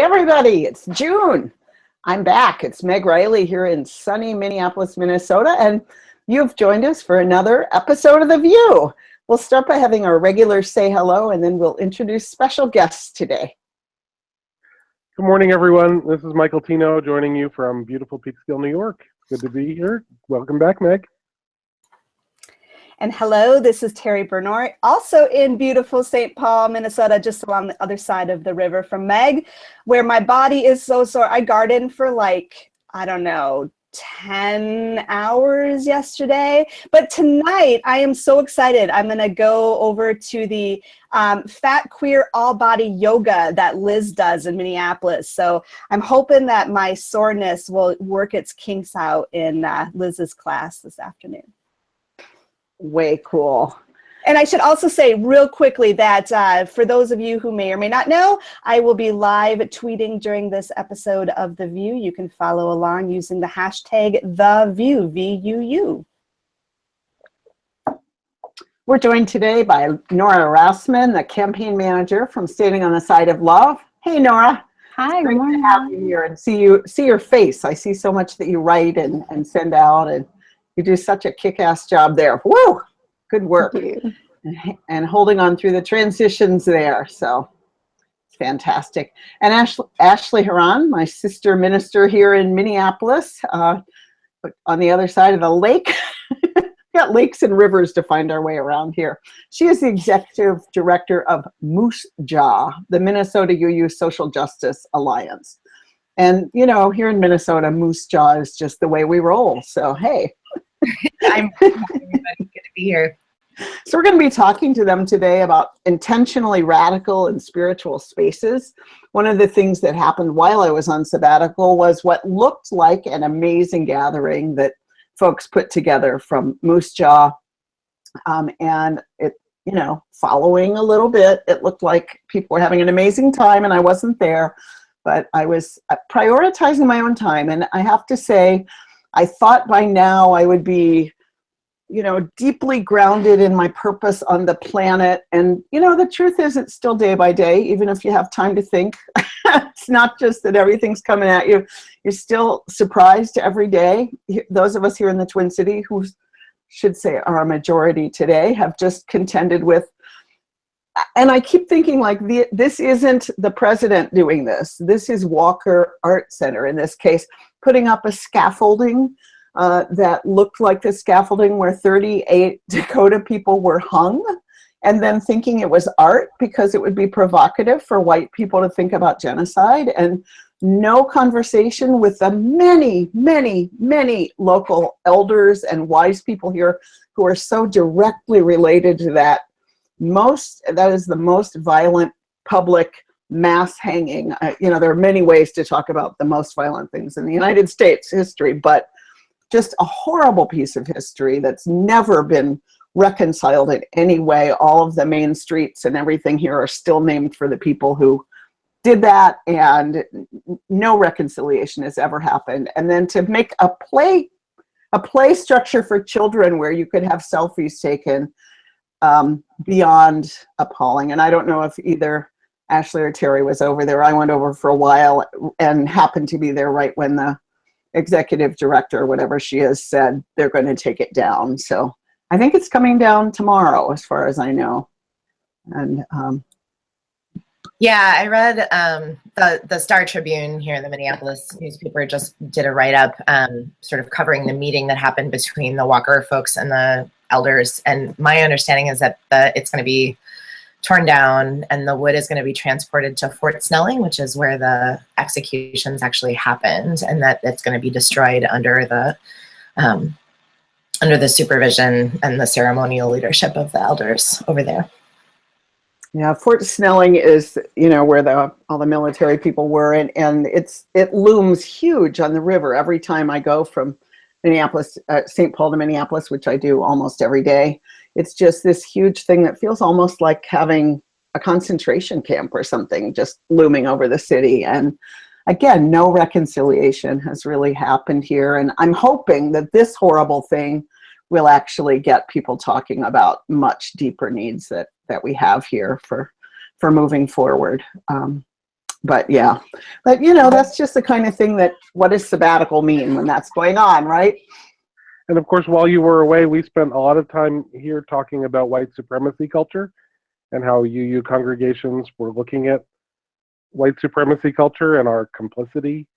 everybody, it's June. I'm back. It's Meg Riley here in sunny Minneapolis, Minnesota, and you've joined us for another episode of The VUU. We'll start by having our regulars say hello, and then we'll introduce special guests today. Good morning, everyone. This is Michael Tino joining you from beautiful Peekskill, New York. Good to be here. Welcome back, Meg. And hello, this is Terri Burnor, also in beautiful St. Paul, Minnesota, just along the other side of the river from Meg, where my body is so sore. I gardened for like, I don't know, 10 hours yesterday. But tonight, I am so excited. I'm going to go over to the fat, queer, all-body yoga that Liz does in Minneapolis. So I'm hoping that my soreness will work its kinks out in Liz's class this afternoon. Way cool. And I should also say real quickly that for those of you who may or may not know, I will be live tweeting during this episode of The VUU. You can follow along using the hashtag TheVUU, VUU. We're joined today by Nora Rasman, the campaign manager from Standing on the Side of Love. Hey, Nora. Hi, great to have you here and see your face. I see so much that you write and send out, and you do such a kick-ass job there. Woo! Good work. Thank you. And holding on through the transitions there. So it's fantastic. And Ashley Horan, my sister minister here in Minneapolis, on the other side of the lake. We've got lakes and rivers to find our way around here. She is the executive director of MUUSJA, the Minnesota UU Social Justice Alliance. And, you know, here in Minnesota, MUUSJA is just the way we roll. So, hey. I'm good to be here. So we're going to be talking to them today about intentionally radical and spiritual spaces. One of the things that happened while I was on sabbatical was what looked like an amazing gathering that folks put together from MUUSJA. And it, you know, following a little bit, it looked like people were having an amazing time, and I wasn't there. But I was prioritizing my own time. And I have to say, I thought by now I would be, you know, deeply grounded in my purpose on the planet. And, you know, the truth is it's still day by day, even if you have time to think. It's not just that everything's coming at you. You're still surprised every day. Those of us here in the Twin City, who should say are a majority today, have just contended with. And I keep thinking, like, this isn't the president doing this. This is Walker Art Center, in this case, putting up a scaffolding that looked like the scaffolding where 38 Dakota people were hung, and then thinking it was art because it would be provocative for white people to think about genocide, and no conversation with the many, many, many local elders and wise people here who are so directly related to that. That is the most violent public mass hanging. You know, there are many ways to talk about the most violent things in the United States history, but just a horrible piece of history that's never been reconciled in any way. All of the main streets and everything here are still named for the people who did that, and no reconciliation has ever happened. And then to make a play structure for children where you could have selfies taken, beyond appalling. And I don't know if either Ashley or Terri was over there. I went over for a while and happened to be there right when the executive director, or whatever she is, said they're going to take it down. So I think it's coming down tomorrow, as far as I know. And yeah, I read the Star Tribune here, the Minneapolis newspaper, just did a write-up sort of covering the meeting that happened between the Walker folks and the elders. And my understanding is that it's going to be torn down and the wood is going to be transported to Fort Snelling, which is where the executions actually happened, and that it's going to be destroyed under the supervision and the ceremonial leadership of the elders over there. Yeah, Fort Snelling is, you know, where all the military people were, and it looms huge on the river. Every time I go from Minneapolis, St. Paul to Minneapolis, which I do almost every day, it's just this huge thing that feels almost like having a concentration camp or something just looming over the city. And again, no reconciliation has really happened here. And I'm hoping that this horrible thing will actually get people talking about much deeper needs that we have here for moving forward. But yeah, but that's just the kind of thing that, what does sabbatical mean when that's going on, right? And of course, while you were away, we spent a lot of time here talking about white supremacy culture and how UU congregations were looking at white supremacy culture and our complicity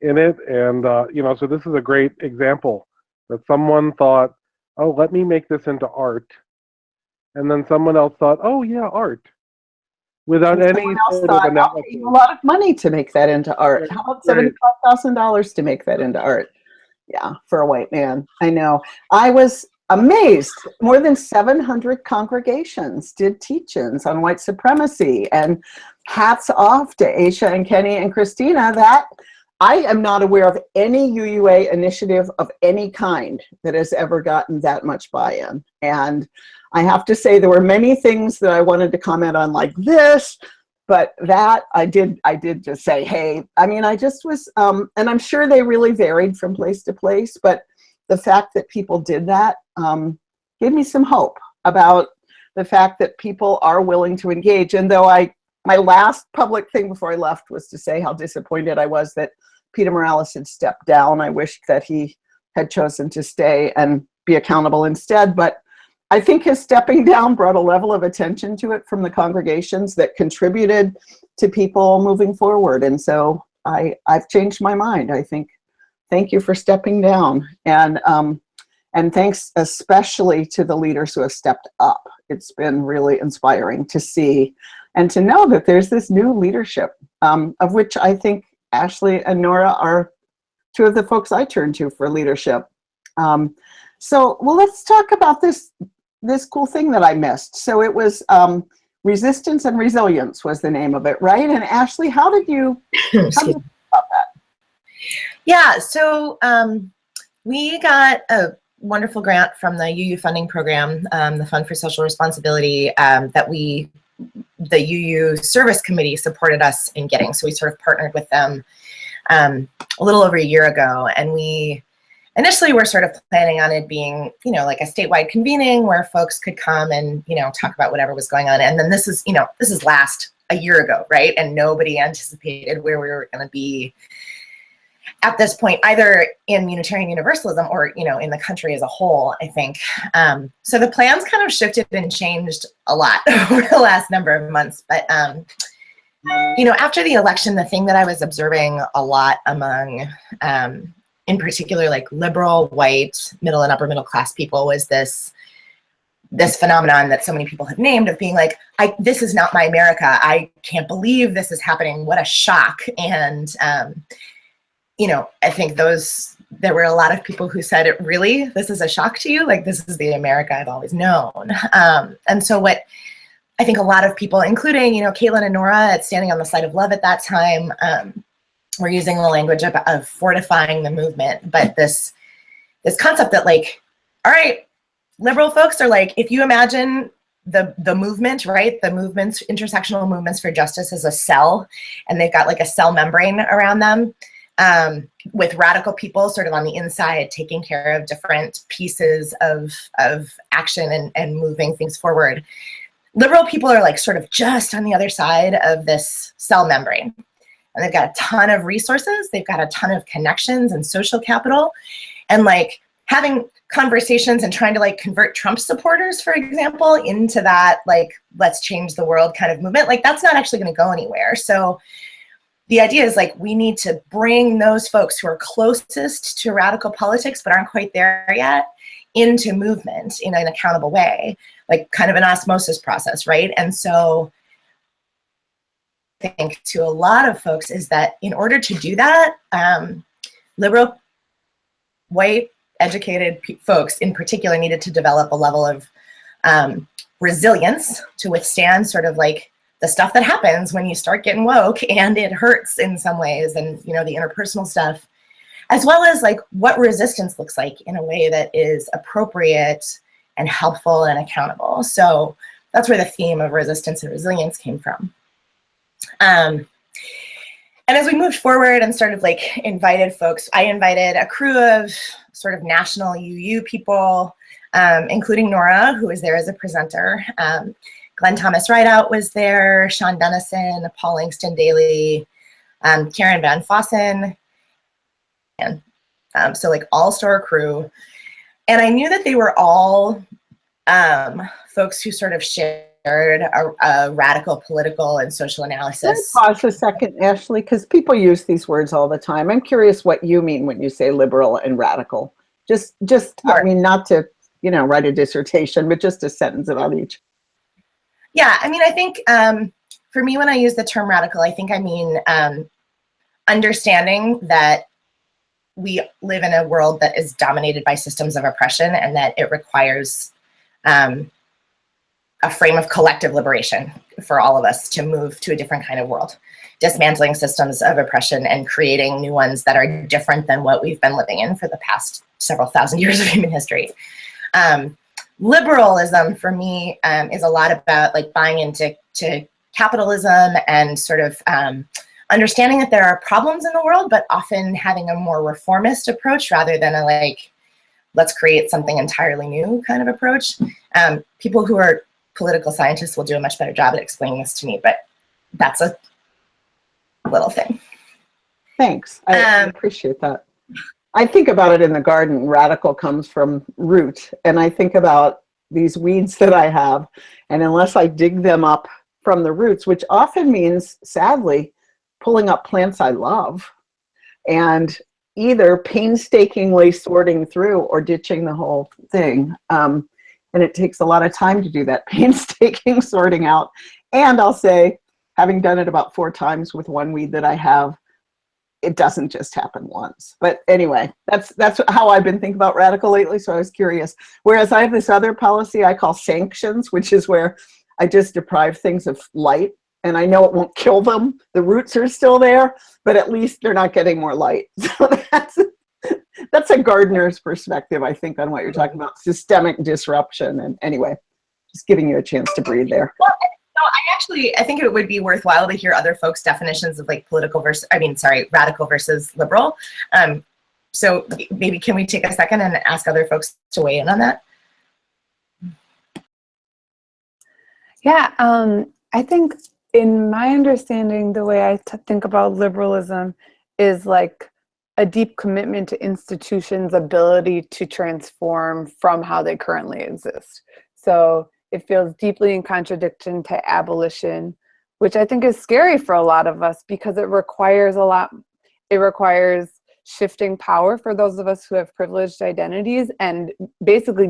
in it. And, so this is a great example that someone thought, oh, let me make this into art. And then someone else thought, oh, yeah, art. Without any sort of analysis. A lot of money to make that into art. Right. How about $75,000 to make that into art? Yeah, for a white man. I know. I was amazed. More than 700 congregations did teach-ins on white supremacy, and hats off to Aisha and Kenny and Christina. That I am not aware of any UUA initiative of any kind that has ever gotten that much buy-in. And I have to say there were many things that I wanted to comment on like this, but that I did just say, hey, I mean, I just was, and I'm sure they really varied from place to place, but the fact that people did that gave me some hope about the fact that people are willing to engage. And though my last public thing before I left was to say how disappointed I was that Peter Morales had stepped down. I wished that he had chosen to stay and be accountable instead, but I think his stepping down brought a level of attention to it from the congregations that contributed to people moving forward. And so I've changed my mind. I think, thank you for stepping down. And thanks especially to the leaders who have stepped up. It's been really inspiring to see and to know that there's this new leadership, of which I think Ashley and Nora are two of the folks I turn to for leadership. So, well, let's talk about this cool thing that I missed. So it was Resistance and Resilience was the name of it, right? And Ashley, how did you think about that? Yeah, so we got a wonderful grant from the UU funding program, the Fund for Social Responsibility, that the UU Service Committee supported us in getting. So we sort of partnered with them a little over a year ago, and we initially were sort of planning on it being, like a statewide convening where folks could come and, talk about whatever was going on. And then this is last a year ago, right? And nobody anticipated where we were going to be at this point, either in Unitarian Universalism or, in the country as a whole, I think. So the plans kind of shifted and changed a lot over the last number of months. But, after the election, the thing that I was observing a lot among, in particular, like liberal, white, middle and upper middle class people was this phenomenon that so many people have named of being like, this is not my America. I can't believe this is happening. What a shock. And, I think there were a lot of people who said, really, this is a shock to you? Like, this is the America I've always known. And so what I think a lot of people, including, Caitlin and Nora at Standing on the Side of Love at that time, we're using the language of fortifying the movement, but this concept that, like, all right, liberal folks are like, if you imagine the movement, right, the movements, intersectional movements for justice as a cell, and they've got like a cell membrane around them, with radical people sort of on the inside taking care of different pieces of action and moving things forward. Liberal people are like sort of just on the other side of this cell membrane. And they've got a ton of resources, they've got a ton of connections and social capital, and like having conversations and trying to like convert Trump supporters, for example, into that like, let's change the world kind of movement, like that's not actually going to go anywhere. So the idea is like, we need to bring those folks who are closest to radical politics but aren't quite there yet into movement in an accountable way, like kind of an osmosis process, right? And so I think to a lot of folks is that in order to do that, liberal, white, educated folks in particular needed to develop a level of resilience to withstand sort of like the stuff that happens when you start getting woke, and it hurts in some ways, and the interpersonal stuff, as well as like what resistance looks like in a way that is appropriate and helpful and accountable. So that's where the theme of resistance and resilience came from. And as we moved forward and started like invited folks, I invited a crew of sort of national UU people, including Nora, who was there as a presenter, Glenn Thomas Rideout was there, Sean Dennison, Paul Langston Daly, Karen Van Fossen, and so like all-star crew. And I knew that they were all folks who sort of shared a radical political and social analysis. Can I pause a second, Ashley? Because people use these words all the time. I'm curious what you mean when you say liberal and radical. Just Sure. I mean, not to, you know, write a dissertation, but just a sentence about each. Yeah, I mean, I think for me, when I use the term radical, I think I mean understanding that we live in a world that is dominated by systems of oppression and that it requires a frame of collective liberation for all of us to move to a different kind of world, dismantling systems of oppression and creating new ones that are different than what we've been living in for the past several thousand years of human history. Liberalism for me is a lot about like buying into capitalism and sort of understanding that there are problems in the world, but often having a more reformist approach rather than a like, let's create something entirely new kind of approach. People who are political scientists will do a much better job at explaining this to me, but that's a little thing. Thanks. I appreciate that. I think about it in the garden. Radical comes from root. And I think about these weeds that I have. And unless I dig them up from the roots, which often means, sadly, pulling up plants I love and either painstakingly sorting through or ditching the whole thing. And it takes a lot of time to do that painstaking sorting out. And I'll say, having done it about 4 times with one weed that I have, it doesn't just happen once. But anyway, that's how I've been thinking about radical lately, so I was curious. Whereas I have this other policy I call sanctions, which is where I just deprive things of light. And I know it won't kill them. The roots are still there, but at least they're not getting more light. So that's a gardener's perspective, I think, on what you're talking about, systemic disruption. And anyway, just giving you a chance to breathe there. Well, no, I think it would be worthwhile to hear other folks' definitions of like radical versus liberal. So maybe can we take a second and ask other folks to weigh in on that? Yeah, I think in my understanding, the way I think about liberalism is like a deep commitment to institutions' ability to transform from how they currently exist. So it feels deeply in contradiction to abolition, which I think is scary for a lot of us because it requires a lot. It requires shifting power for those of us who have privileged identities and basically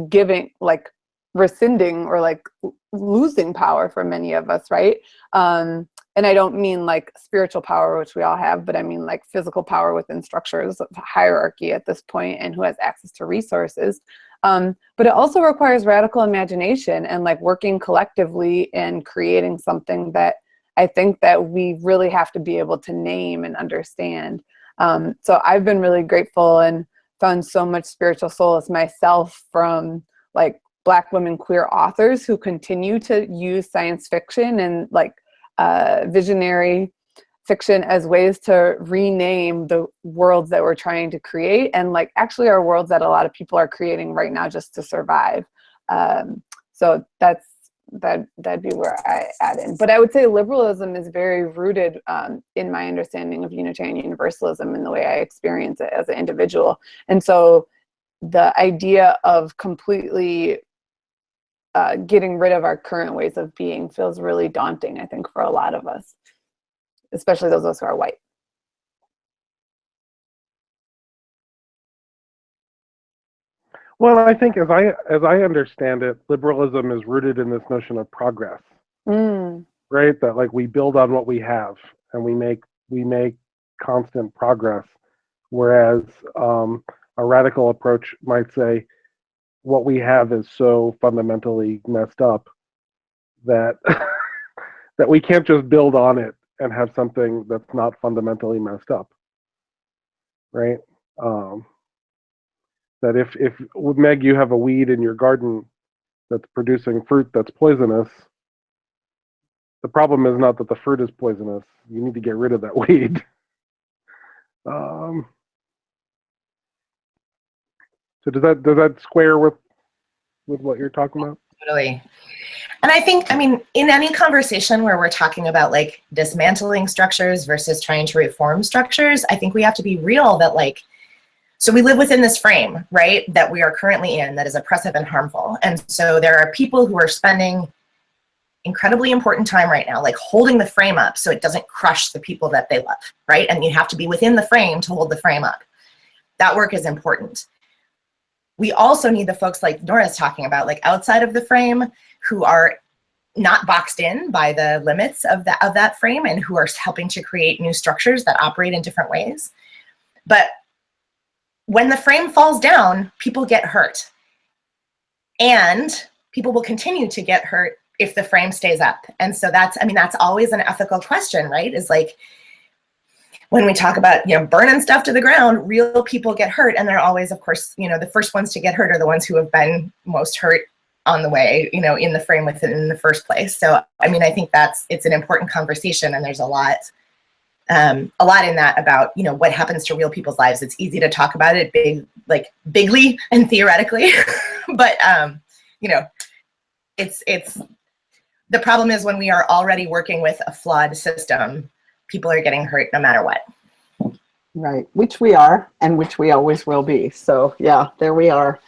rescinding or like losing power for many of us, right? And I don't mean like spiritual power, which we all have, but I mean like physical power within structures of hierarchy at this point and who has access to resources. But it also requires radical imagination and like working collectively and creating something that I think that we really have to be able to name and understand. So I've been really grateful and found so much spiritual solace myself from like Black women queer authors who continue to use science fiction and like visionary fiction as ways to rename the worlds that we're trying to create and like actually are worlds that a lot of people are creating right now just to survive. So that'd be where I add in. But I would say liberalism is very rooted in my understanding of Unitarian Universalism and the way I experience it as an individual. And so the idea of completely getting rid of our current ways of being feels really daunting, I think, for a lot of us, especially those of us who are white. Well, I think as I understand it, liberalism is rooted in this notion of progress, right? That like we build on what we have and we make constant progress, whereas a radical approach might say what we have is so fundamentally messed up that that we can't just build on it and have something that's not fundamentally messed up, right? That if Meg, you have a weed in your garden that's producing fruit that's poisonous, the problem is not that the fruit is poisonous. You need to get rid of that weed. So does that square with what you're talking about? Totally. And I think, I mean, in any conversation where we're talking about like dismantling structures versus trying to reform structures, I think we have to be real that like, so we live within this frame, right, that we are currently in that is oppressive and harmful. And so there are people who are spending incredibly important time right now, like holding the frame up so it doesn't crush the people that they love, right? And you have to be within the frame to hold the frame up. That work is important. We also need the folks like Nora's talking about, like outside of the frame, who are not boxed in by the limits of that frame and who are helping to create new structures that operate in different ways. But when the frame falls down, people get hurt. And people will continue to get hurt if the frame stays up. And so that's, I mean, that's always an ethical question, right? Is like, when we talk about, you know, burning stuff to the ground, real people get hurt. And they're always, of course, you know, the first ones to get hurt are the ones who have been most hurt on the way, you know, in the frame within in the first place. So, I mean, I think it's an important conversation, and there's a lot in that about, you know, what happens to real people's lives. It's easy to talk about it bigly and theoretically, but, you know, it's the problem is when we are already working with a flawed system, people are getting hurt no matter what. Right, which we are, and which we always will be. So yeah, there we are.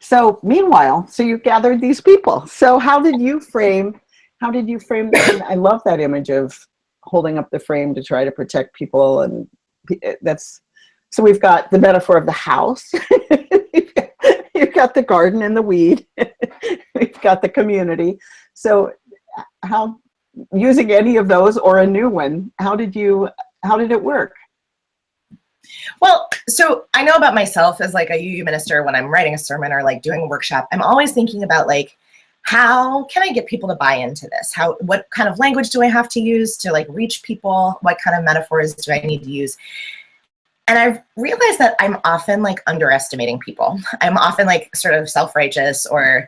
So meanwhile, so you gathered these people. So how did you frame them? I love that image of holding up the frame to try to protect people. And so we've got the metaphor of the house. You've got the garden and the weed. We've got the community. So how, using any of those or a new one, how did it work? Well, so I know about myself as like a UU minister, when I'm writing a sermon or like doing a workshop, I'm always thinking about like, how can I get people to buy into this? What kind of language do I have to use to like reach people? What kind of metaphors do I need to use? And I've realized that I'm often like underestimating people. I'm often like sort of self-righteous or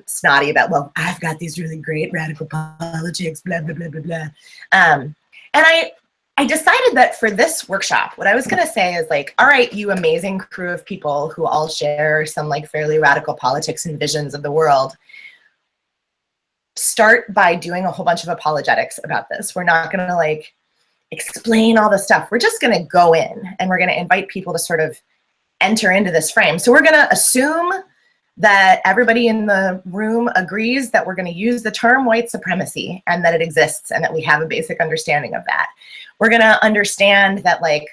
snotty about, well, I've got these really great radical politics, blah, blah, blah, blah, blah. And I decided that for this workshop, what I was going to say is like, all right, you amazing crew of people who all share some like fairly radical politics and visions of the world, start by doing a whole bunch of apologetics about this. We're not going to like explain all the stuff. We're just going to go in and we're going to invite people to sort of enter into this frame. So we're going to assume that everybody in the room agrees that we're going to use the term white supremacy and that it exists and that we have a basic understanding of that. We're going to understand that like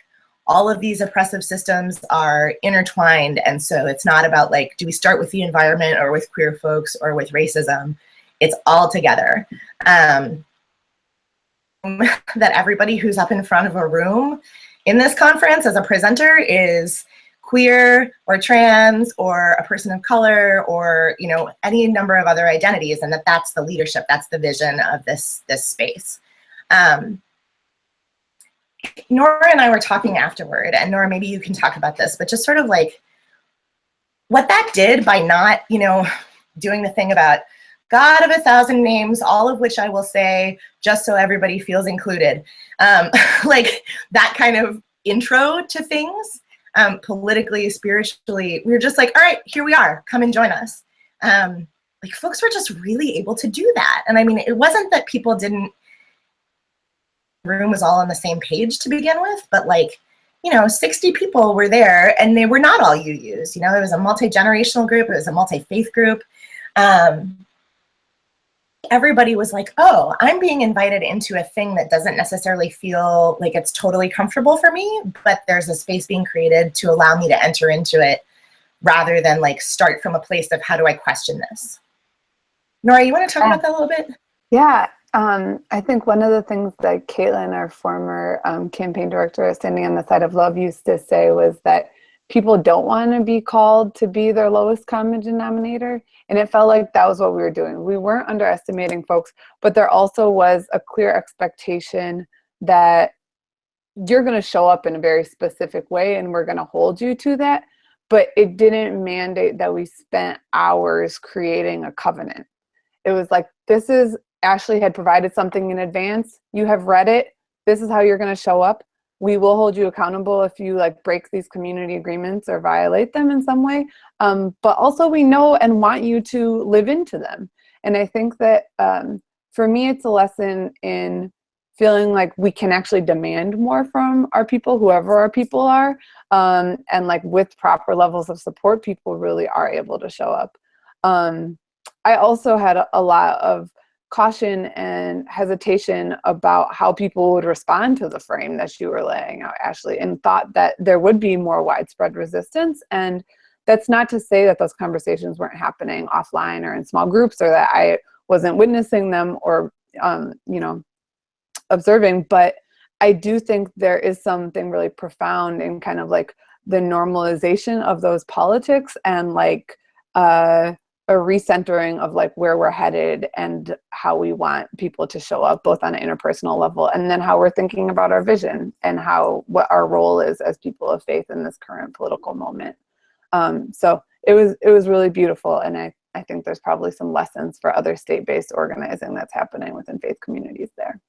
all of these oppressive systems are intertwined. And so it's not about like, do we start with the environment or with queer folks or with racism? It's all together. That everybody who's up in front of a room in this conference as a presenter is queer or trans or a person of color or, you know, any number of other identities, and that's the leadership, that's the vision of this space. Nora and I were talking afterward, and Nora, maybe you can talk about this, but just sort of like what that did by not, you know, doing the thing about God of 1,000 names, all of which I will say just so everybody feels included. Like that kind of intro to things. Politically, spiritually, we were just like, all right, here we are, come and join us. Like folks were just really able to do that. And I mean, it wasn't that people didn't, the room was all on the same page to begin with, but like, you know, 60 people were there and they were not all UUs, you know, it was a multi-generational group, it was a multi-faith group. Everybody was like, oh, I'm being invited into a thing that doesn't necessarily feel like it's totally comfortable for me, but there's a space being created to allow me to enter into it rather than like start from a place of how do I question this? Nora, you want to talk about that a little bit? Yeah, I think one of the things that Caitlin, our former campaign director Standing on the Side of Love, used to say was that people don't want to be called to be their lowest common denominator. And it felt like that was what we were doing. We weren't underestimating folks, but there also was a clear expectation that you're going to show up in a very specific way and we're going to hold you to that. But it didn't mandate that we spent hours creating a covenant. It was like, this is, Ashley had provided something in advance. You have read it. This is how you're going to show up. We will hold you accountable if you like break these community agreements or violate them in some way. But also we know and want you to live into them. And I think that for me, it's a lesson in feeling like we can actually demand more from our people, whoever our people are. And like with proper levels of support, people really are able to show up. I also had a lot of caution and hesitation about how people would respond to the frame that you were laying out, Ashley, and thought that there would be more widespread resistance. And that's not to say that those conversations weren't happening offline or in small groups, or that I wasn't witnessing them or, you know, observing, but I do think there is something really profound in kind of like the normalization of those politics and like a recentering of like where we're headed and how we want people to show up, both on an interpersonal level and then how we're thinking about our vision and what our role is as people of faith in this current political moment. So it was really beautiful, and I think there's probably some lessons for other state-based organizing that's happening within faith communities there.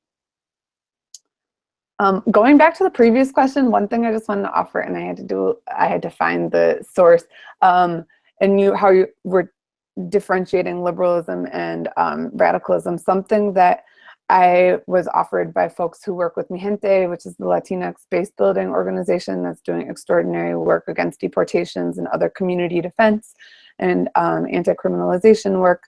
Going back to the previous question, one thing I just wanted to offer, and I had to find the source, and how you were differentiating liberalism and radicalism. Something that I was offered by folks who work with Mi Gente, which is the Latinx base building organization that's doing extraordinary work against deportations and other community defense and anti-criminalization work,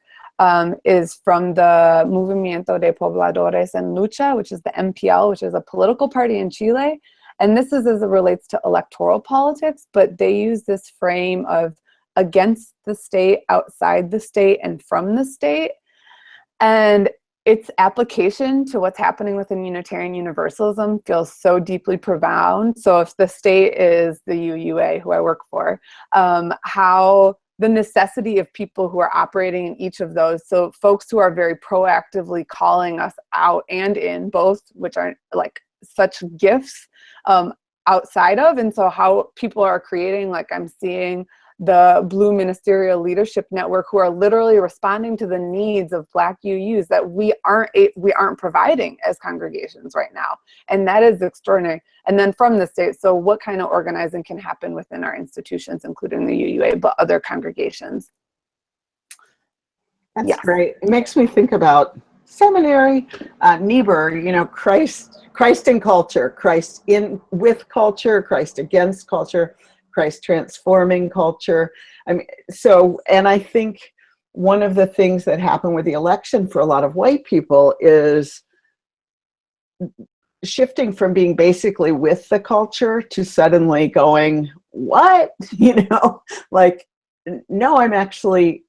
is from the Movimiento de Pobladores en Lucha, which is the MPL, which is a political party in Chile. And this is as it relates to electoral politics, but they use this frame of against the state, outside the state, and from the state. And its application to what's happening within Unitarian Universalism feels so deeply profound. So if the state is the UUA, who I work for, how the necessity of people who are operating in each of those, so folks who are very proactively calling us out and in both, which are like such gifts outside of, and so how people are creating, like I'm seeing the Blue Ministerial Leadership Network, who are literally responding to the needs of Black UUs that we aren't providing as congregations right now, and that is extraordinary. And then from the state, so what kind of organizing can happen within our institutions, including the UUA, but other congregations? That's great. It makes me think about seminary, Niebuhr, you know, Christ in culture, Christ in with culture, Christ against culture, Christ transforming culture. I mean, and I think one of the things that happened with the election for a lot of white people is shifting from being basically with the culture to suddenly going, what? You know, like, no, I'm actually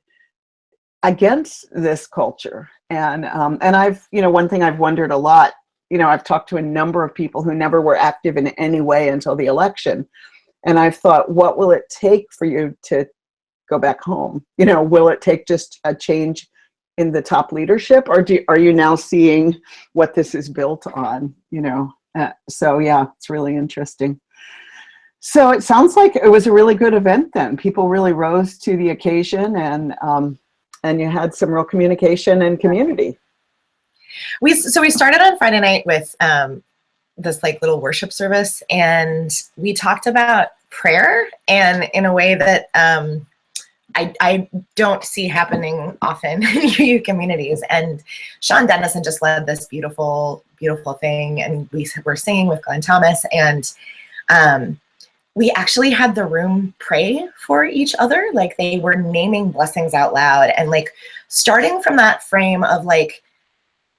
against this culture. And I've, you know, one thing I've wondered a lot, you know, I've talked to a number of people who never were active in any way until the election. And I've thought, what will it take for you to go back home? You know, will it take just a change in the top leadership, or are you now seeing what this is built on? You know, so yeah, it's really interesting. So it sounds like it was a really good event then. People really rose to the occasion, and you had some real communication and community. So we started on Friday night with this like little worship service, and we talked about prayer, and in a way that I don't see happening often in UU communities. And Sean Dennison just led this beautiful, beautiful thing, and we were singing with Glenn Thomas, and we actually had the room pray for each other. Like they were naming blessings out loud, and like starting from that frame of like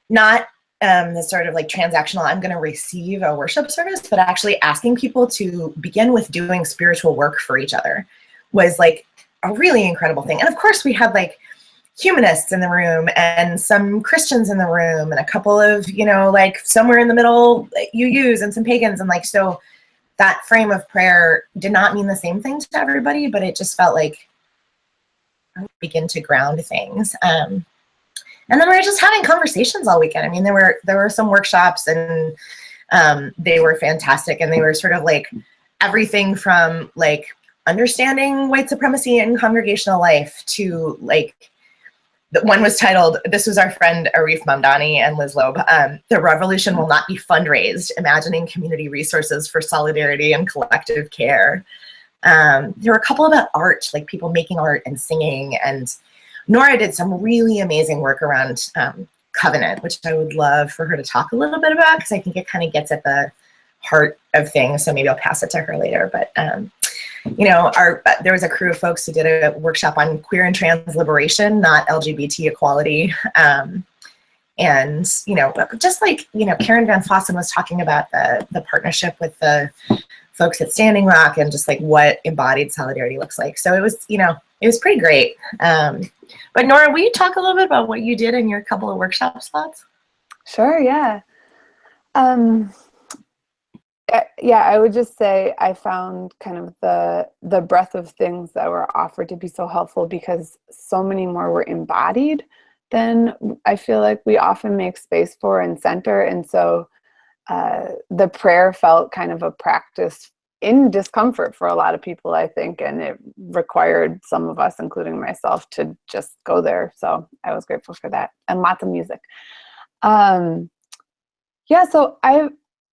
not the sort of like transactional, I'm going to receive a worship service, but actually asking people to begin with doing spiritual work for each other was like a really incredible thing. And of course we had like humanists in the room and some Christians in the room and a couple of, you know, like somewhere in the middle UUs and some pagans. And like, so that frame of prayer did not mean the same thing to everybody, but it just felt like begin to ground things. And then we were just having conversations all weekend. I mean, there were some workshops, and they were fantastic. And they were sort of like everything from like understanding white supremacy in congregational life to like, one was titled, this was our friend Arif Mamdani and Liz Loeb, "The Revolution Will Not Be Fundraised, Imagining Community Resources for Solidarity and Collective Care." There were a couple about art, like people making art and singing, and Nora did some really amazing work around covenant, which I would love for her to talk a little bit about, because I think it kind of gets at the heart of things. So maybe I'll pass it to her later. But you know, there was a crew of folks who did a workshop on queer and trans liberation, not LGBT equality. And, you know, just like, you know, Karen Van Fossen was talking about the partnership with the folks at Standing Rock and just like what embodied solidarity looks like. So it was, you know, it was pretty great. But Nora, will you talk a little bit about what you did in your couple of workshop slots? Sure, yeah. Yeah, I would just say I found kind of the breadth of things that were offered to be so helpful, because so many more were embodied than I feel like we often make space for and center. And so the prayer felt kind of a practice in discomfort for a lot of people, I think, and it required some of us, including myself, to just go there. So I was grateful for that, and lots of music. Yeah, so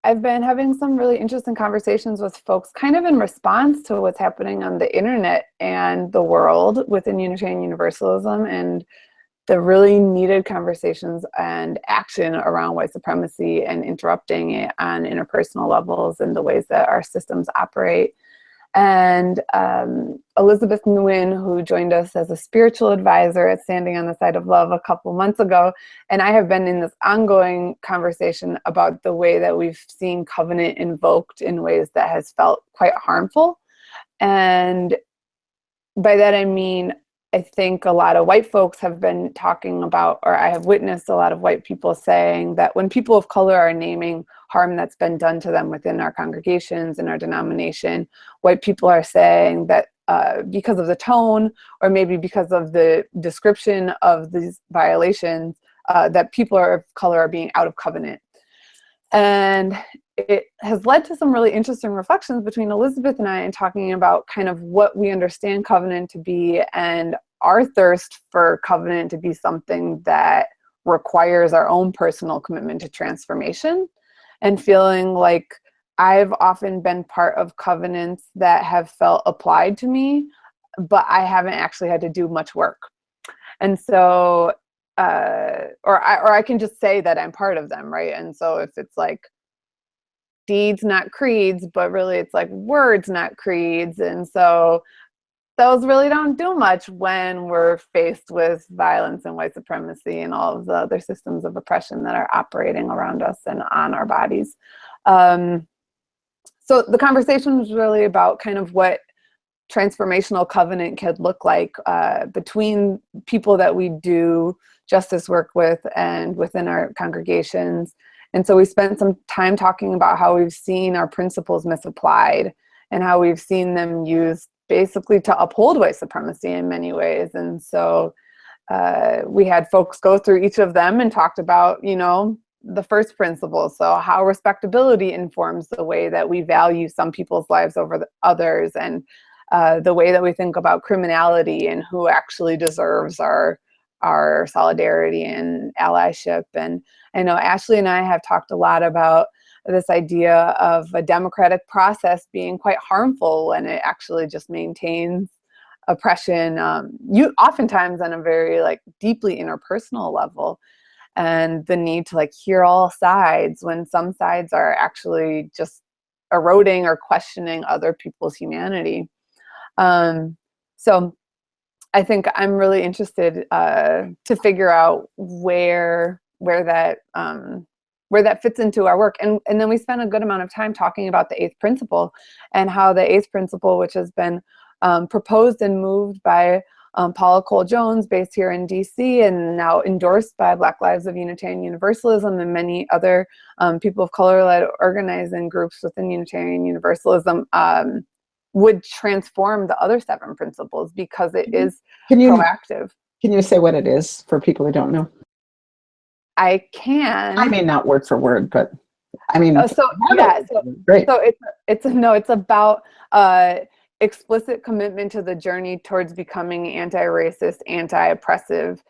I've been having some really interesting conversations with folks kind of in response to what's happening on the internet and the world within Unitarian Universalism, and the really needed conversations and action around white supremacy and interrupting it on interpersonal levels and the ways that our systems operate. And Elizabeth Nguyen, who joined us as a spiritual advisor at Standing on the Side of Love a couple months ago, and I have been in this ongoing conversation about the way that we've seen covenant invoked in ways that has felt quite harmful. And by that I mean, I think a lot of white folks have been talking about, or I have witnessed a lot of white people saying that when people of color are naming harm that's been done to them within our congregations and our denomination, white people are saying that because of the tone, or maybe because of the description of these violations, that people of color are being out of covenant. And it has led to some really interesting reflections between Elizabeth and I in talking about kind of what we understand covenant to be, and our thirst for covenant to be something that requires our own personal commitment to transformation, and feeling like I've often been part of covenants that have felt applied to me, but I haven't actually had to do much work. And so or I can just say that I'm part of them, right? And so if it's like deeds, not creeds, but really it's like words, not creeds. And so those really don't do much when we're faced with violence and white supremacy and all of the other systems of oppression that are operating around us and on our bodies. So the conversation was really about kind of what transformational covenant could look like between people that we do justice work with and within our congregations. And so we spent some time talking about how we've seen our principles misapplied and how we've seen them used basically to uphold white supremacy in many ways. And so we had folks go through each of them and talked about, you know, the first principle. So how respectability informs the way that we value some people's lives over others, and the way that we think about criminality and who actually deserves our solidarity and allyship. And I know Ashley and I have talked a lot about this idea of a democratic process being quite harmful when it actually just maintains oppression, oftentimes on a very like deeply interpersonal level, and the need to like hear all sides when some sides are actually just eroding or questioning other people's humanity. So I think I'm really interested to figure out where that fits into our work. And then we spent a good amount of time talking about the eighth principle, and how the eighth principle, which has been proposed and moved by Paula Cole Jones, based here in DC, and now endorsed by Black Lives of Unitarian Universalism and many other people of color-led organizing groups within Unitarian Universalism, would transform the other 7 principles, because it is proactive. Can you say what it is for people who don't know? I can. I mean, not word for word, but I mean. Great. So it's about explicit commitment to the journey towards becoming anti-racist, anti-oppressive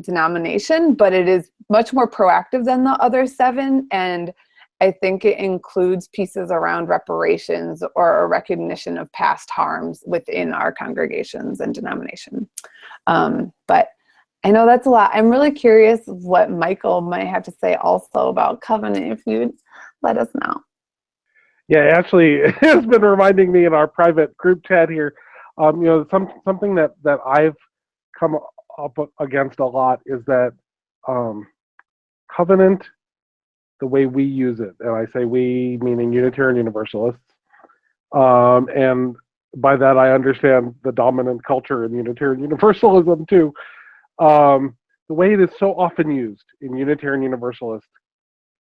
denomination, but it is much more proactive than the other 7, and I think it includes pieces around reparations or a recognition of past harms within our congregations and denomination. But I know that's a lot. I'm really curious what Michael might have to say also about covenant, if you'd let us know. Yeah, actually, it's been reminding me in our private group chat here, you know, something that I've come up against a lot is that covenant, the way we use it, and I say we meaning Unitarian Universalists, and by that I understand the dominant culture in Unitarian Universalism too. The way it is so often used in Unitarian Universalist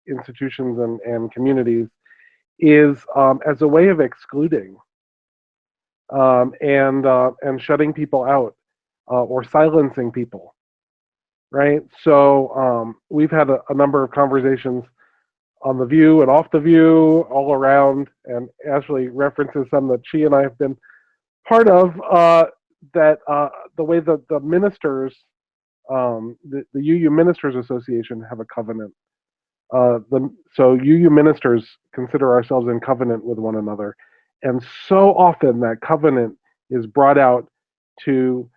institutions and communities is as a way of excluding and shutting people out or silencing people, right? So we've had a number of conversations on the VUU and off the VUU all around, and Ashley references some that she and I have been part of, that the way that the ministers, the UU Ministers Association have a covenant. So UU ministers consider ourselves in covenant with one another, and so often that covenant is brought out to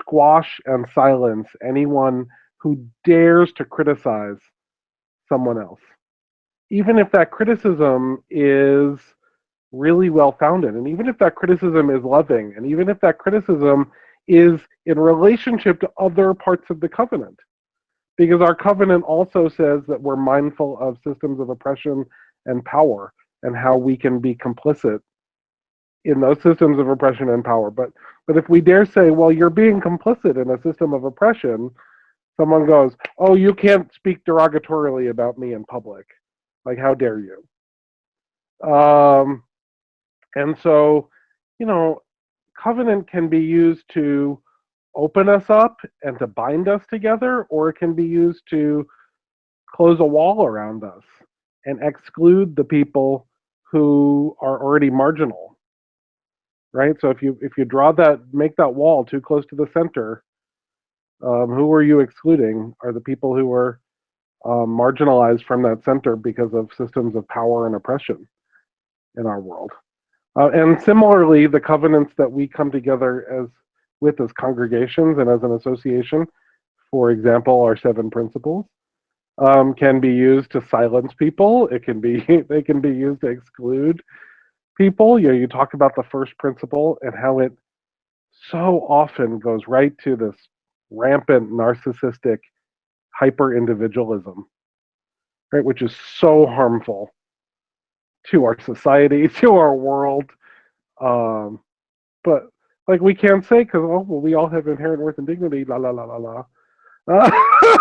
squash and silence anyone who dares to criticize someone else, even if that criticism is really well founded, and even if that criticism is loving, and even if that criticism is in relationship to other parts of the covenant. Because our covenant also says that we're mindful of systems of oppression and power and how we can be complicit in those systems of oppression and power. But if we dare say, well, you're being complicit in a system of oppression, someone goes, oh, you can't speak derogatorily about me in public. Like, how dare you? And so, you know, covenant can be used to open us up and to bind us together, or it can be used to close a wall around us and exclude the people who are already marginal, right? So if you make that wall too close to the center, who are you excluding? Are the people who are marginalized from that center because of systems of power and oppression in our world. And similarly, the covenants that we come together with as congregations and as an association, for example, our 7 principles, can be used to silence people. They can be used to exclude people. You know, you talk about the first principle and how it so often goes right to this rampant narcissistic hyper-individualism, right, which is so harmful to our society, to our world. But like, we can't say, because, oh, well, we all have inherent worth and dignity, la la la la la.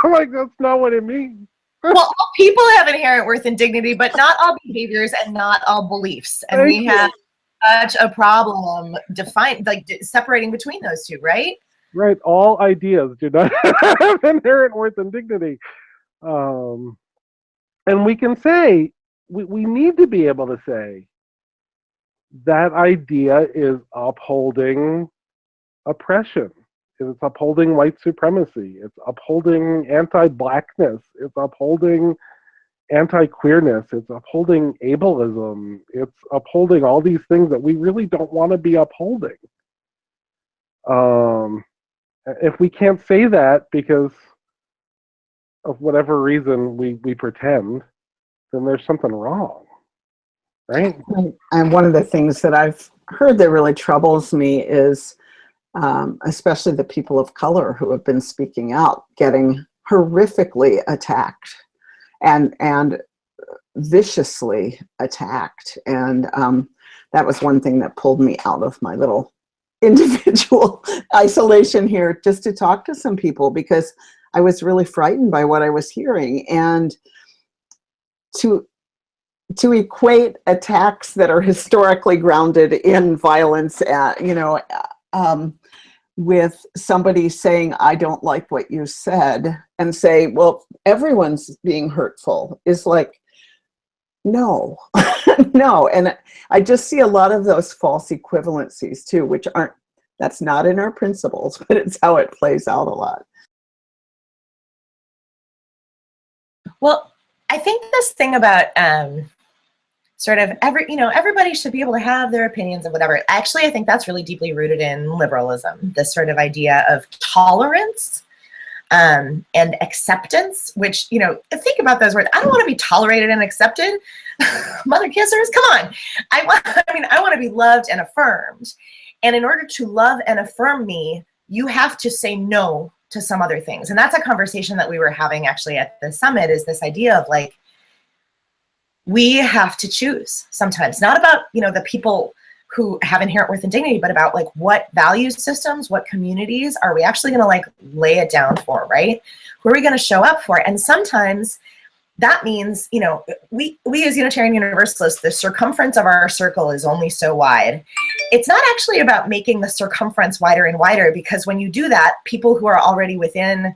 Like, that's not what it means. Well, all people have inherent worth and dignity, but not all behaviors and not all beliefs. And we have such a problem separating between those two, right? Right. All ideas do not have inherent worth and dignity. And we can say, we need to be able to say, that idea is upholding oppression. It's upholding white supremacy. It's upholding anti-blackness. It's upholding anti-queerness. It's upholding ableism. It's upholding all these things that we really don't want to be upholding. If we can't say that because of whatever reason we pretend, then there's something wrong. Right? And one of the things that I've heard that really troubles me is especially the people of color who have been speaking out, getting horrifically attacked and viciously attacked. And that was one thing that pulled me out of my little individual isolation here, just to talk to some people, because I was really frightened by what I was hearing. And to equate attacks that are historically grounded in violence, with somebody saying, I don't like what you said, and say, well, everyone's being hurtful, is like, no, no. And I just see a lot of those false equivalencies too, which that's not in our principles, but it's how it plays out a lot. Well, I think this thing about sort of everybody should be able to have their opinions of whatever. Actually, I think that's really deeply rooted in liberalism, this sort of idea of tolerance and acceptance, which, think about those words. I don't want to be tolerated and accepted. Mother kissers, come on. I want to be loved and affirmed. And in order to love and affirm me, you have to say no to some other things. And that's a conversation that we were having actually at the summit, is this idea of like, we have to choose sometimes, not about, the people who have inherent worth and dignity, but about like what value systems, what communities are we actually going to like lay it down for, right? Who are we going to show up for? And sometimes that means, we as Unitarian Universalists, the circumference of our circle is only so wide. It's not actually about making the circumference wider and wider, because when you do that, people who are already within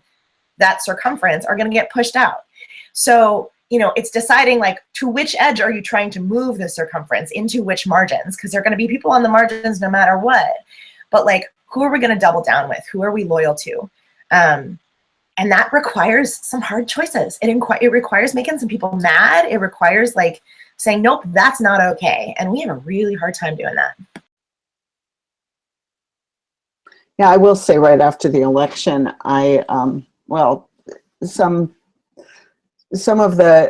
that circumference are going to get pushed out. So, it's deciding like to which edge are you trying to move the circumference, into which margins, because there are going to be people on the margins no matter what. But like, who are we going to double down with? Who are we loyal to? And that requires some hard choices. It requires making some people mad. It requires like saying, nope, that's not okay. And we have a really hard time doing that. Yeah, I will say right after the election, some of the,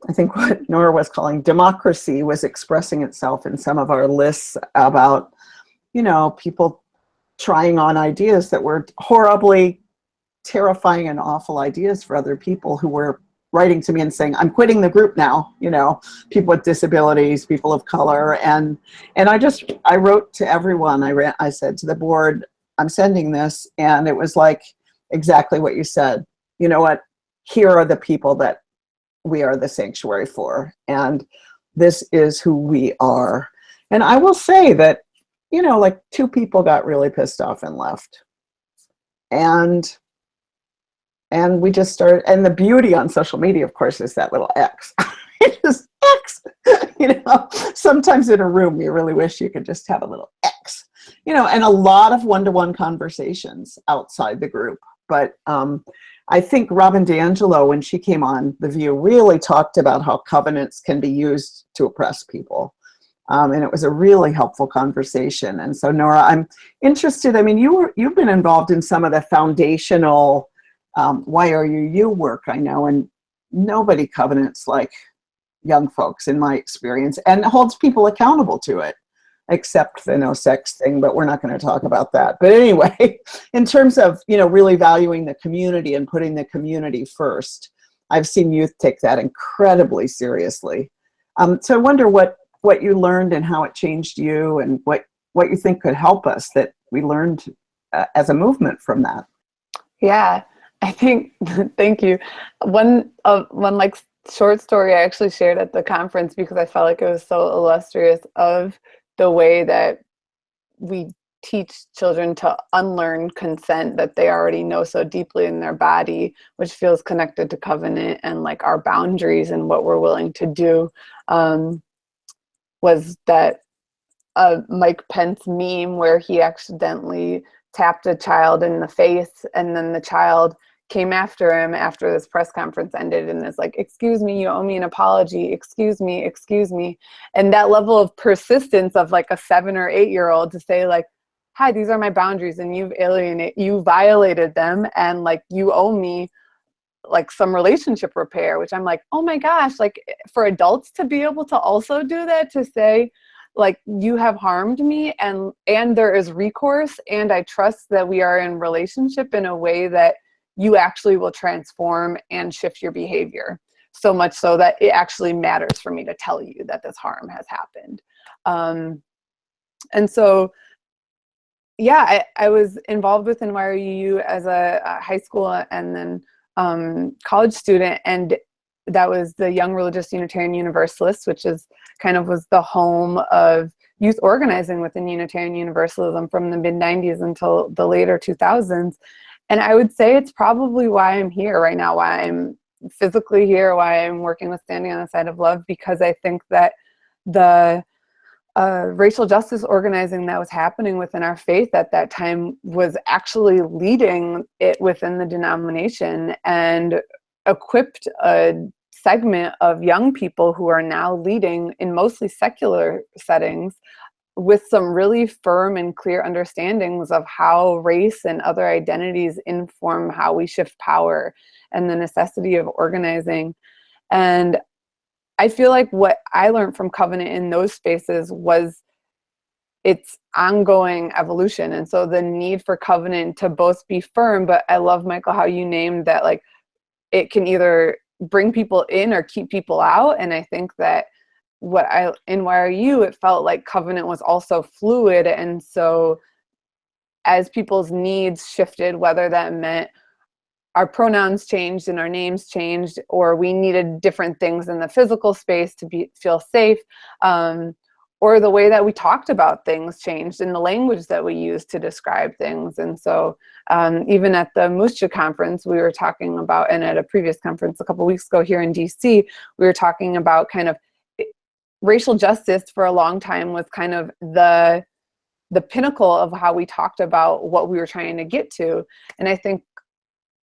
I think what Nora was calling democracy was expressing itself in some of our lists about, people trying on ideas that were horribly terrifying and awful ideas for other people who were writing to me and saying, I'm quitting the group now, people with disabilities, people of color. And I wrote to everyone. I said to the board, I'm sending this. And it was like exactly what you said. You know what? Here are the people that we are the sanctuary for, and this is who we are. And I will say that, like 2 people got really pissed off and left. And we just started, and the beauty on social media, of course, is that little X. It is X. Sometimes in a room, you really wish you could just have a little X, and a lot of one-to-one conversations outside the group. But I think Robin DiAngelo, when she came on the VUU, really talked about how covenants can be used to oppress people. And it was a really helpful conversation. And so, Nora, I'm interested. I mean, you've been involved in some of the foundational YRUU work, I know, and nobody covenants like young folks, in my experience, and holds people accountable to it, except the no sex thing, but we're not going to talk about that. But anyway, in terms of, really valuing the community and putting the community first, I've seen youth take that incredibly seriously. So I wonder what you learned and how it changed you, and what you think could help us that we learned as a movement from that. Yeah, I think, thank you. One like short story I actually shared at the conference, because I felt like it was so illustrious of the way that we teach children to unlearn consent that they already know so deeply in their body, which feels connected to covenant and like our boundaries and what we're willing to do, was that Mike Pence meme where he accidentally tapped a child in the face, and then the child came after him after this press conference ended and is like, excuse me, you owe me an apology, excuse me, excuse me. And that level of persistence of like a 7 or 8 year old to say like, hi, these are my boundaries and you violated them, and like you owe me like some relationship repair, which I'm like, oh my gosh, like for adults to be able to also do that, to say like, you have harmed me and there is recourse, and I trust that we are in relationship in a way that you actually will transform and shift your behavior, so much so that it actually matters for me to tell you that this harm has happened. And so, yeah, I was involved with NYRUU as a high school and then college student, and that was the Young Religious Unitarian Universalists, which is kind of was the home of youth organizing within Unitarian Universalism from the mid-90s until the later 2000s. And I would say it's probably why I'm here right now, why I'm physically here, why I'm working with Standing on the Side of Love, because I think that the racial justice organizing that was happening within our faith at that time was actually leading it within the denomination and equipped a segment of young people who are now leading in mostly secular settings with some really firm and clear understandings of how race and other identities inform how we shift power and the necessity of organizing. And I feel like what I learned from Covenant in those spaces was its ongoing evolution. And so the need for Covenant to both be firm, but I love, Michael, how you named that, like, it can either bring people in or keep people out. And I think that in YRU, it felt like Covenant was also fluid. And so as people's needs shifted, whether that meant our pronouns changed and our names changed, or we needed different things in the physical space to feel safe, or the way that we talked about things changed in the language that we used to describe things. And so even at the MUUSJA conference, we were talking about, and at a previous conference a couple weeks ago here in DC, we were talking about kind of racial justice for a long time was kind of the pinnacle of how we talked about what we were trying to get to. And I think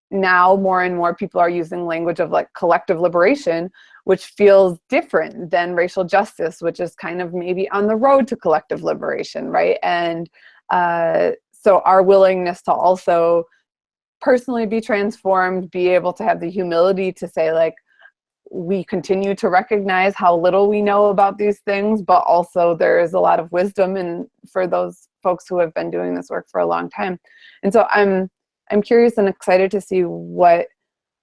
now more and more people are using language of like collective liberation, which feels different than racial justice, which is kind of maybe on the road to collective liberation, right? And so our willingness to also personally be transformed, be able to have the humility to say, like, we continue to recognize how little we know about these things, but also there is a lot of wisdom for those folks who have been doing this work for a long time. And so I'm curious and excited to see what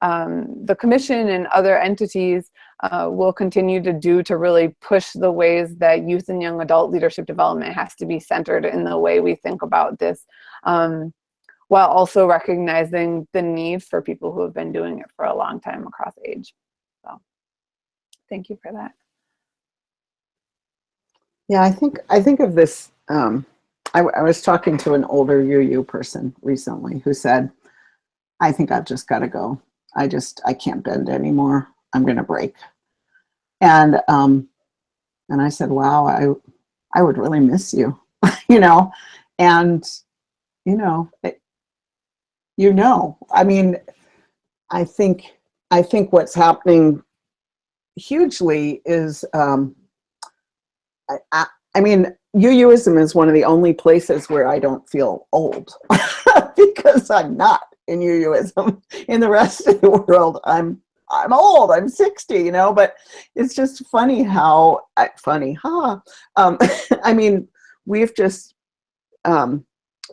the commission and other entities will continue to do to really push the ways that youth and young adult leadership development has to be centered in the way we think about this, while also recognizing the need for people who have been doing it for a long time across age. So thank you for that. Yeah, I think of this. I was talking to an older UU person recently who said, I think I've just got to go. I can't bend anymore. I'm going to break. And I said, wow, I would really miss you, you know, and, you know, I mean, I think what's happening hugely is, I mean, UUism is one of the only places where I don't feel old because I'm not in UUism. In the rest of the world, I'm old. I'm 60, you know. But it's just funny how I mean, we've just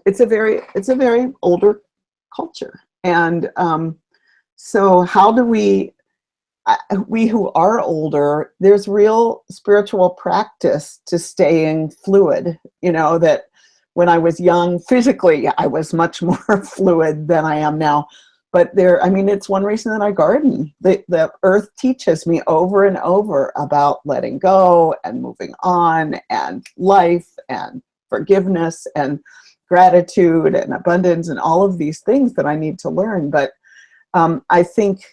it's a very older culture, and so how do we who are older, there's real spiritual practice to staying fluid, you know, that when I was young, physically, I was much more fluid than I am now. But I mean, it's one reason that I garden. The earth teaches me over and over about letting go and moving on and life and forgiveness and gratitude and abundance and all of these things that I need to learn. But I think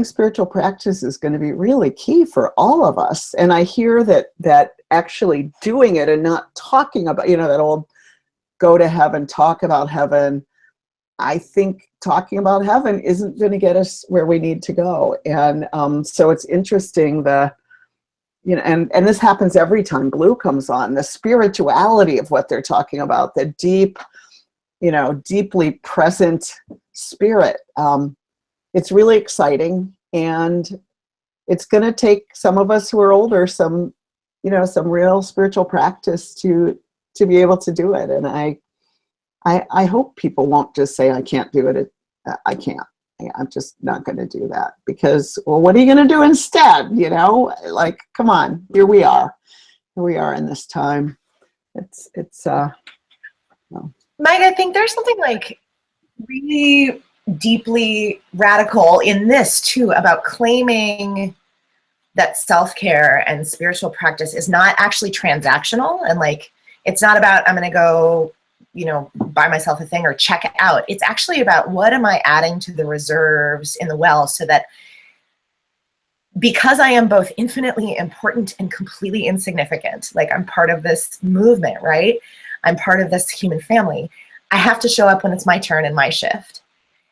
spiritual practice is going to be really key for all of us. And I hear that actually doing it and not talking about, you know, that old go to heaven, talk about heaven. I think talking about heaven isn't going to get us where we need to go. And so it's interesting, you know, and this happens every time Blue comes on, the spirituality of what they're talking about, the deep, you know, deeply present spirit. It's really exciting, and it's going to take some of us who are older some real spiritual practice to be able to do it. And I hope people won't just say, I can't do it. I can't. I'm just not going to do that, because, well, what are you going to do instead? You know, like, come on, here we are in this time. Mike, I think there's something like really deeply radical in this too, about claiming that self-care and spiritual practice is not actually transactional, and like, it's not about, I'm going to go, you know, buy myself a thing or check it out. It's actually about, what am I adding to the reserves in the well, so that because I am both infinitely important and completely insignificant, like, I'm part of this movement, right? I'm part of this human family. I have to show up when it's my turn and my shift.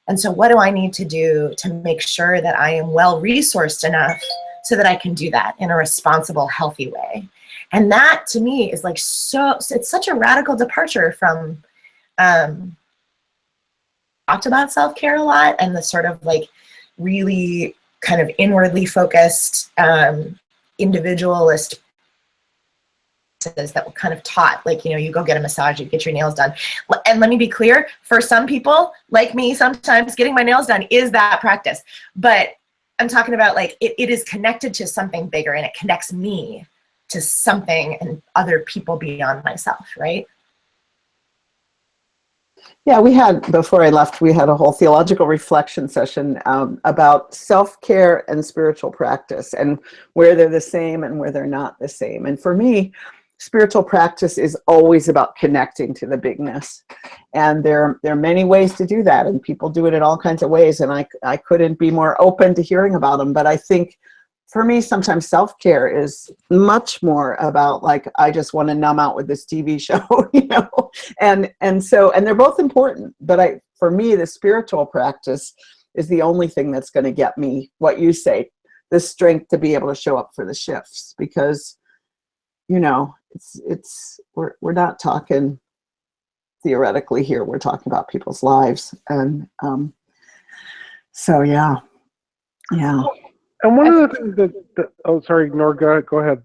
And so what do I need to do to make sure that I am well resourced enough so that I can do that in a responsible, healthy way? And that to me is like it's such a radical departure from talked about self-care a lot, and the sort of like really kind of inwardly focused individualist that were kind of taught, like, you know, you go get a massage, you get your nails done. And let me be clear, for some people like me, sometimes getting my nails done is that practice. But I'm talking about like it is connected to something bigger, and it connects me to something and other people beyond myself, right? Yeah, we had, before I left, we had a whole theological reflection session about self-care and spiritual practice, and where they're the same and where they're not the same. And for me, spiritual practice is always about connecting to the bigness. And there are many ways to do that, and people do it in all kinds of ways, and I couldn't be more open to hearing about them. But I think for me, sometimes self-care is much more about like, I just want to numb out with this TV show, you know, and they're both important. But for me, the spiritual practice is the only thing that's going to get me what you say, the strength to be able to show up for the shifts, because, you know, we're not talking theoretically here. We're talking about people's lives, and so yeah. And one of the things that oh, sorry, Nora, go ahead.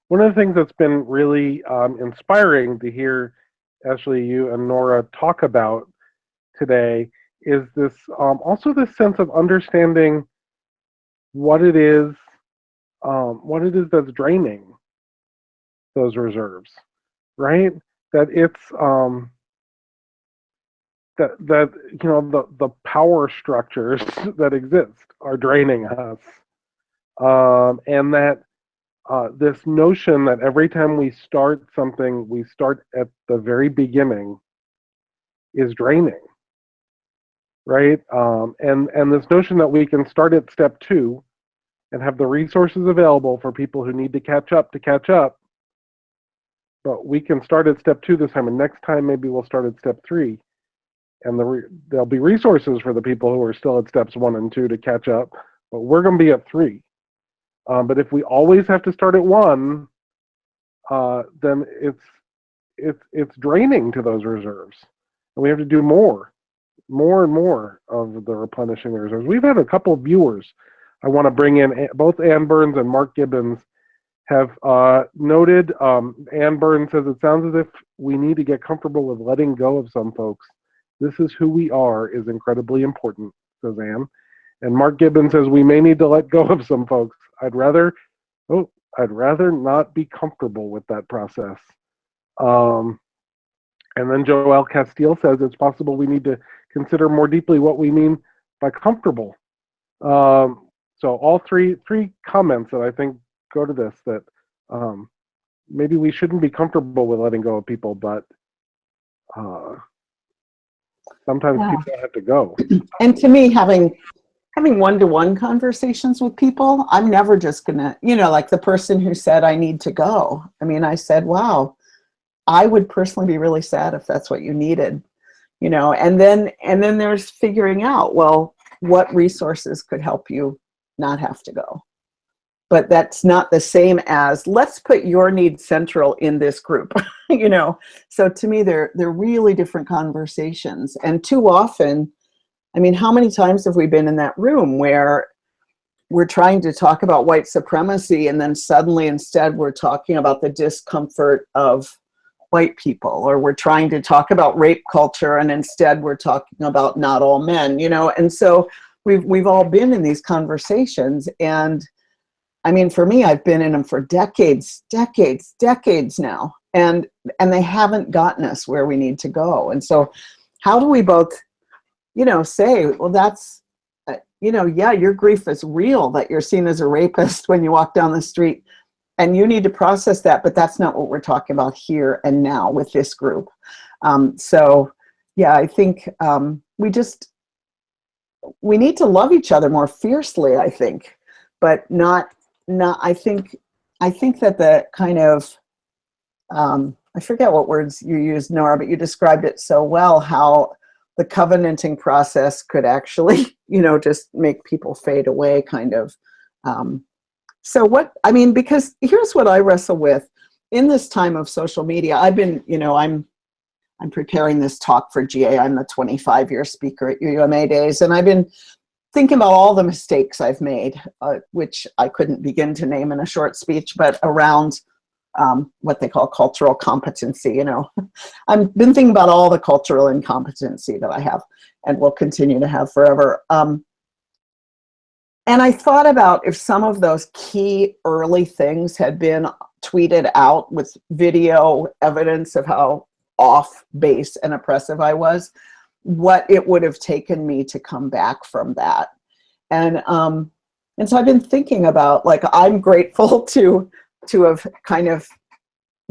One of the things that's been really inspiring to hear, Ashley, you and Nora talk about today is this also this sense of understanding what it is that's draining those reserves, right? That it's that you know, the power structures that exist are draining us, and that this notion that every time we start something, we start at the very beginning is draining, right? And this notion that we can start at step 2 and have the resources available for people who need to catch up, but we can start at step 2 this time, and next time maybe we'll start at step 3. And there'll be resources for the people who are still at steps 1 and 2 to catch up, but we're going to be at 3. But if we always have to start at 1, then it's draining to those reserves, and we have to do more and more of the replenishing the reserves. We've had a couple of viewers I want to bring in. Both Ann Burns and Mark Gibbons have noted. Ann Burns says, it sounds as if we need to get comfortable with letting go of some folks. This is who we are is incredibly important, says Ann. And Mark Gibbons says, we may need to let go of some folks. I'd rather not be comfortable with that process. And then Joel Castile says, it's possible we need to consider more deeply what we mean by comfortable. So all three comments that I think go to this, that maybe we shouldn't be comfortable with letting go of people, but sometimes people have to go. And to me, having one-to-one conversations with people, I'm never just gonna, you know, like the person who said I need to go. I mean, I said, wow, I would personally be really sad if that's what you needed, you know. And then there's figuring out, well, what resources could help you not have to go. But that's not the same as, let's put your needs central in this group, you know. So to me, they're really different conversations. And too often, I mean, how many times have we been in that room where we're trying to talk about white supremacy, and then suddenly instead we're talking about the discomfort of white people, or we're trying to talk about rape culture, and instead we're talking about not all men, you know. And so we've all been in these conversations, and I mean, for me, I've been in them for decades now, and they haven't gotten us where we need to go. And so how do we both, you know, say, well, that's, you know, yeah, your grief is real that you're seen as a rapist when you walk down the street, and you need to process that, but that's not what we're talking about here and now with this group. So yeah, I think we need to love each other more fiercely, I think, but not, I think that the kind of, I forget what words you used, Nora, but you described it so well, how the covenanting process could actually, you know, just make people fade away, kind of. So what, I mean, because here's what I wrestle with in this time of social media. I've been, you know, I'm preparing this talk for GA. I'm the 25-year speaker at UMA Days, and I've been thinking about all the mistakes I've made, which I couldn't begin to name in a short speech, but around what they call cultural competency. You know, I've been thinking about all the cultural incompetency that I have and will continue to have forever. And I thought about if some of those key early things had been tweeted out with video evidence of how off base and oppressive I was, what it would have taken me to come back from that. And so I've been thinking about, like, I'm grateful to have kind of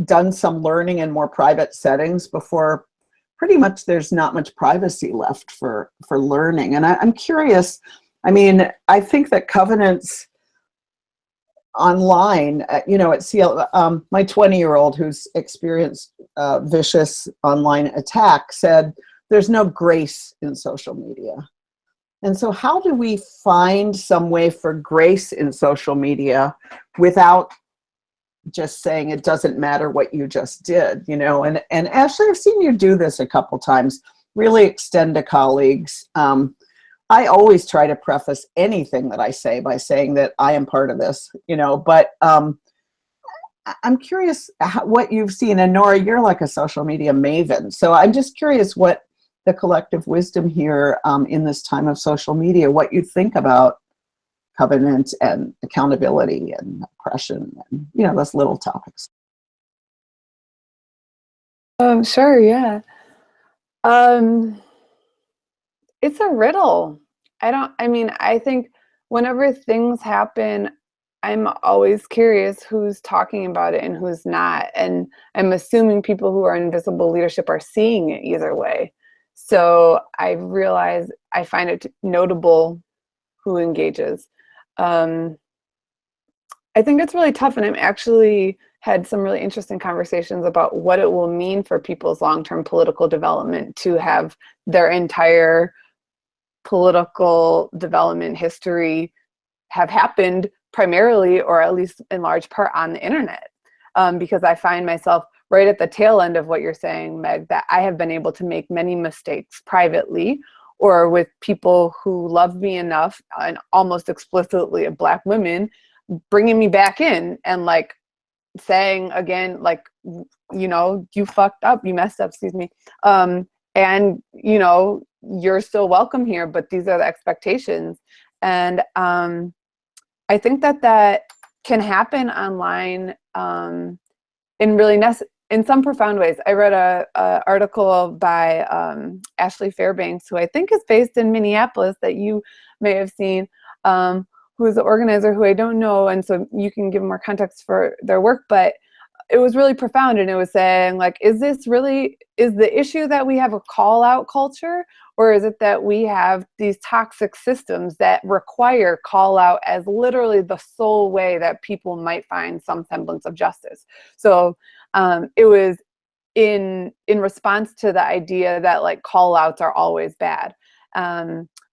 done some learning in more private settings before pretty much there's not much privacy left for learning. And I'm curious, I mean, I think that covenants online, you know, at my 20-year-old who's experienced vicious online attack said, there's no grace in social media. And so how do we find some way for grace in social media without just saying it doesn't matter what you just did, you know? And Ashley, I've seen you do this a couple times, really extend to colleagues. I always try to preface anything that I say by saying that I am part of this, you know, but I'm curious what you've seen. And Nora, you're like a social media maven. So I'm just curious what the collective wisdom here in this time of social media, what you think about covenant and accountability and oppression and, you know, those little topics. Sure, yeah. It's a riddle. I think whenever things happen, I'm always curious who's talking about it and who's not. And I'm assuming people who are in visible leadership are seeing it either way. So I realize I find it notable who engages. I think it's really tough, and I'm actually had some really interesting conversations about what it will mean for people's long-term political development to have their entire political development history have happened primarily, or at least in large part, on the internet. Because I find myself right at the tail end of what you're saying, Meg, that I have been able to make many mistakes privately or with people who love me enough, and almost explicitly Black women, bringing me back in and like saying again, like, you know, you fucked up, you messed up, excuse me. And, you know, you're still welcome here, but these are the expectations. And I think that can happen online in some profound ways. I read a article by Ashley Fairbanks, who I think is based in Minneapolis, that you may have seen, who is the organizer who I don't know, and so you can give more context for their work, but it was really profound, and it was saying, like, is the issue that we have a call out culture, or is it that we have these toxic systems that require call out as literally the sole way that people might find some semblance of justice? So it was in response to the idea that, like, call outs are always bad.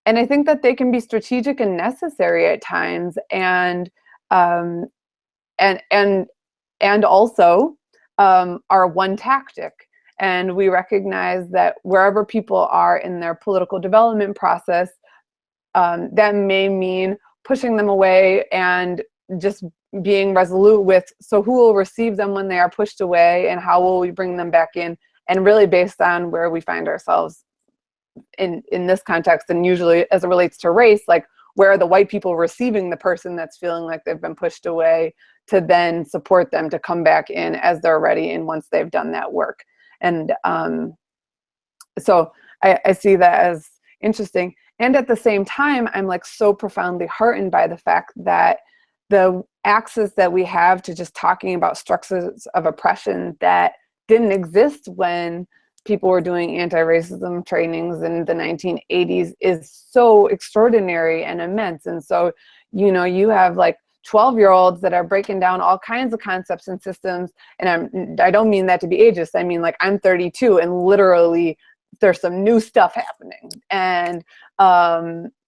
And I think that they can be strategic and necessary at times, and also are one tactic. And we recognize that wherever people are in their political development process, that may mean pushing them away and just being resolute with, so who will receive them when they are pushed away, and how will we bring them back in, and really based on where we find ourselves in this context, and usually as it relates to race, like, where are the white people receiving the person that's feeling like they've been pushed away, to then support them to come back in as they're ready and once they've done that work. And so I see that as interesting. And at the same time, I'm like so profoundly heartened by the fact that the access that we have to just talking about structures of oppression that didn't exist when people were doing anti-racism trainings in the 1980s is so extraordinary and immense. And so, you know, you have like 12-year-olds that are breaking down all kinds of concepts and systems. And I don't mean that to be ageist. I mean, like, I'm 32, and literally there's some new stuff happening, and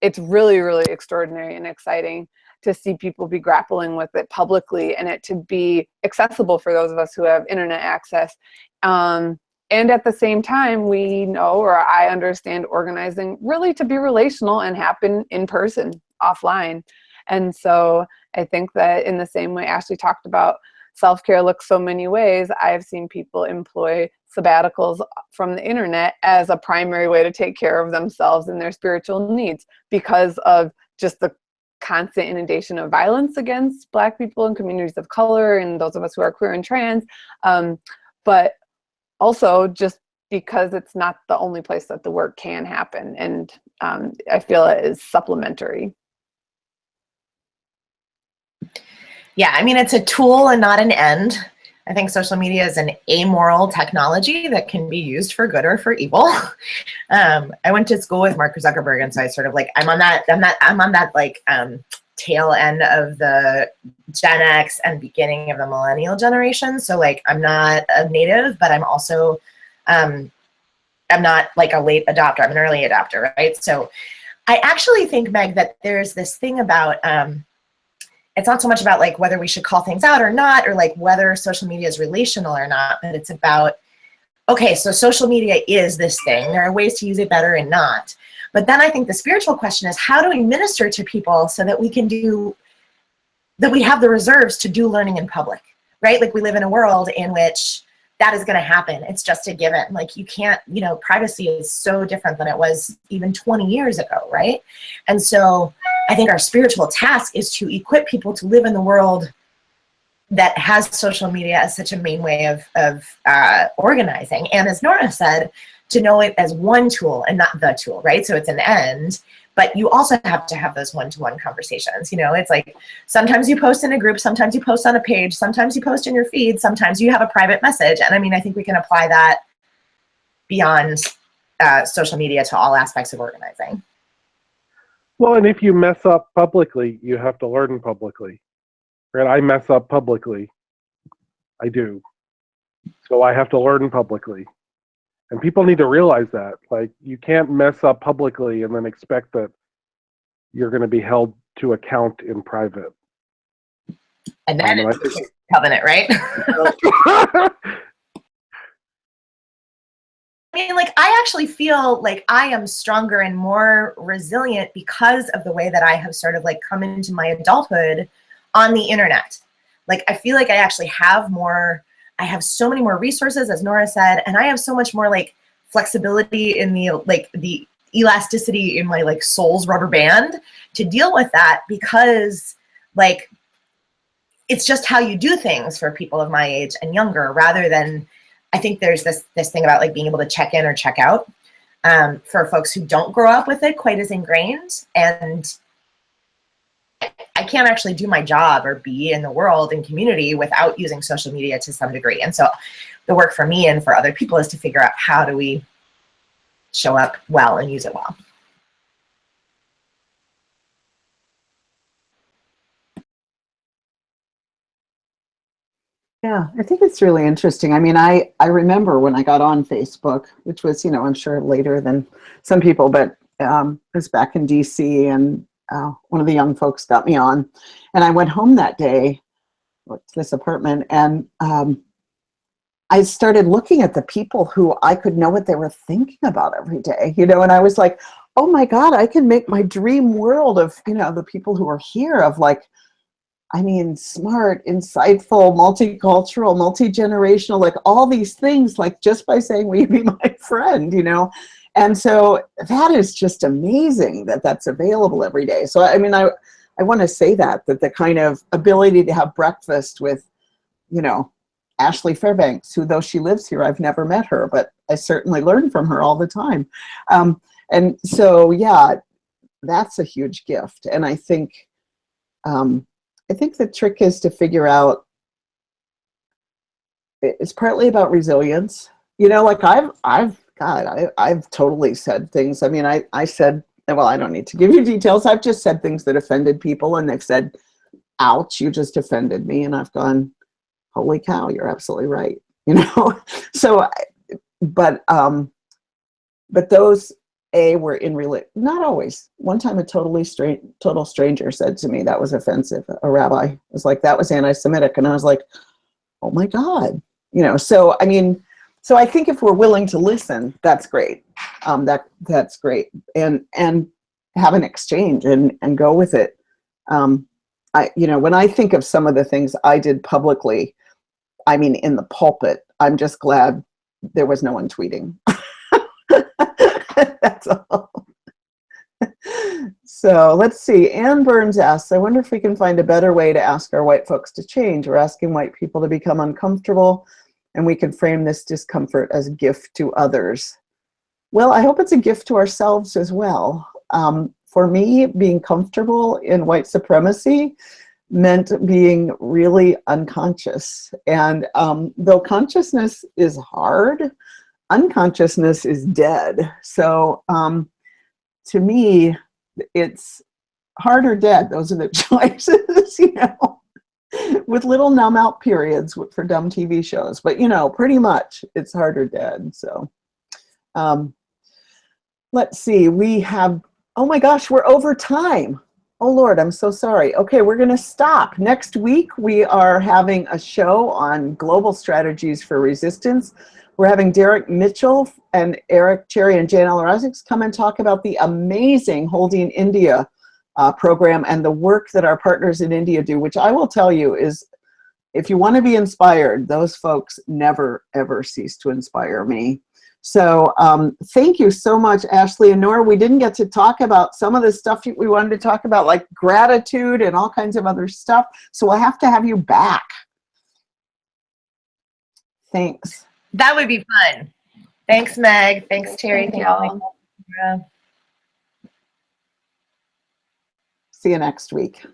it's really, really extraordinary and exciting to see people be grappling with it publicly, and it to be accessible for those of us who have internet access. And at the same time, we know, or I understand, organizing really to be relational and happen in person, offline. And so I think that in the same way Ashley talked about self-care looks so many ways, I've seen people employ sabbaticals from the internet as a primary way to take care of themselves and their spiritual needs, because of just the constant inundation of violence against Black people and communities of color and those of us who are queer and trans. But also just because it's not the only place that the work can happen. And I feel it is supplementary. Yeah, I mean, it's a tool and not an end. I think social media is an amoral technology that can be used for good or for evil. I went to school with Mark Zuckerberg, and so I sort of like, I'm on that like tail end of the Gen X and beginning of the millennial generation. So like, I'm not a native, but I'm also, I'm not like a late adopter. I'm an early adopter, right? So I actually think, Meg, that there's this thing about, it's not so much about like whether we should call things out or not, or like whether social media is relational or not, but it's about, okay, so social media is this thing. There are ways to use it better and not. But then I think the spiritual question is, how do we minister to people so that we can do, that we have the reserves to do learning in public, right? Like we live in a world in which that is going to happen. It's just a given. Like you can't, you know, privacy is so different than it was even 20 years ago, right? And so I think our spiritual task is to equip people to live in the world that has social media as such a main way of organizing. And as Nora said, to know it as one tool and not the tool, right? So it's an end, but you also have to have those one-to-one conversations. You know, it's like sometimes you post in a group, sometimes you post on a page, sometimes you post in your feed, sometimes you have a private message. And I mean, I think we can apply that beyond social media to all aspects of organizing. Well, and if you mess up publicly, you have to learn publicly. Right? I mess up publicly. I do. So I have to learn publicly. And people need to realize that. Like, you can't mess up publicly and then expect that you're going to be held to account in private. And then it's covenant, right? I mean, like, I actually feel like I am stronger and more resilient because of the way that I have sort of like come into my adulthood on the internet. Like, I feel like I actually have more, I have so many more resources, as Nora said, and I have so much more like flexibility in the, like the elasticity in my like soul's rubber band to deal with that, because like, it's just how you do things for people of my age and younger, rather than, I think there's this thing about like being able to check in or check out for folks who don't grow up with it quite as ingrained. And I can't actually do my job or be in the world and community without using social media to some degree. And so the work for me and for other people is to figure out, how do we show up well and use it well. Yeah, I think it's really interesting. I mean, I remember when I got on Facebook, which was, you know, I'm sure later than some people, but it was back in DC, and one of the young folks got me on, and I went home that day to this apartment, and I started looking at the people who I could know what they were thinking about every day, you know, and I was like, oh my God, I can make my dream world of, you know, the people who are here, of like, I mean, smart, insightful, multicultural, multi-generational, like all these things, like just by saying, will you be my friend, you know? And so that is just amazing that that's available every day. So, I mean, I want to say that the kind of ability to have breakfast with, you know, Ashley Fairbanks, who, though she lives here, I've never met her, but I certainly learn from her all the time. And so, yeah, that's a huge gift. And I think the trick is to figure out, it's partly about resilience. You know, like I've totally said things. I mean, I said, well, I don't need to give you details. I've just said things that offended people, and they've said, ouch, you just offended me. And I've gone, holy cow, you're absolutely right. You know? So, but but those were in not always. One time a total stranger said to me that was offensive. A rabbi was like, that was anti-Semitic. And I was like, oh my God. You know, so I mean, so I think if we're willing to listen, that's great. That's great. And have an exchange and go with it. You know, when I think of some of the things I did publicly, I mean, in the pulpit, I'm just glad there was no one tweeting. That's all. So let's see. Ann Burns asks, I wonder if we can find a better way to ask our white folks to change. We're asking white people to become uncomfortable, and we can frame this discomfort as a gift to others. Well, I hope it's a gift to ourselves as well. For me, being comfortable in white supremacy meant being really unconscious. And though consciousness is hard, unconsciousness is dead. So to me, it's hard or dead. Those are the choices, you know, with little numb out periods for dumb TV shows. But, you know, pretty much it's hard or dead. So let's see. We have, oh my gosh, we're over time. Oh Lord, I'm so sorry. Okay, we're going to stop. Next week, we are having a show on global strategies for resistance. We're having Derek Mitchell and Eric Cherry and Jan Alarazics come and talk about the amazing Holding India program and the work that our partners in India do, which I will tell you is, if you want to be inspired, those folks never, ever cease to inspire me. So thank you so much, Ashley and Nora. We didn't get to talk about some of the stuff we wanted to talk about, like gratitude and all kinds of other stuff. So we'll have to have you back. Thanks. That would be fun. Thanks, Meg. Thanks, Terri. Thank y'all. See you next week.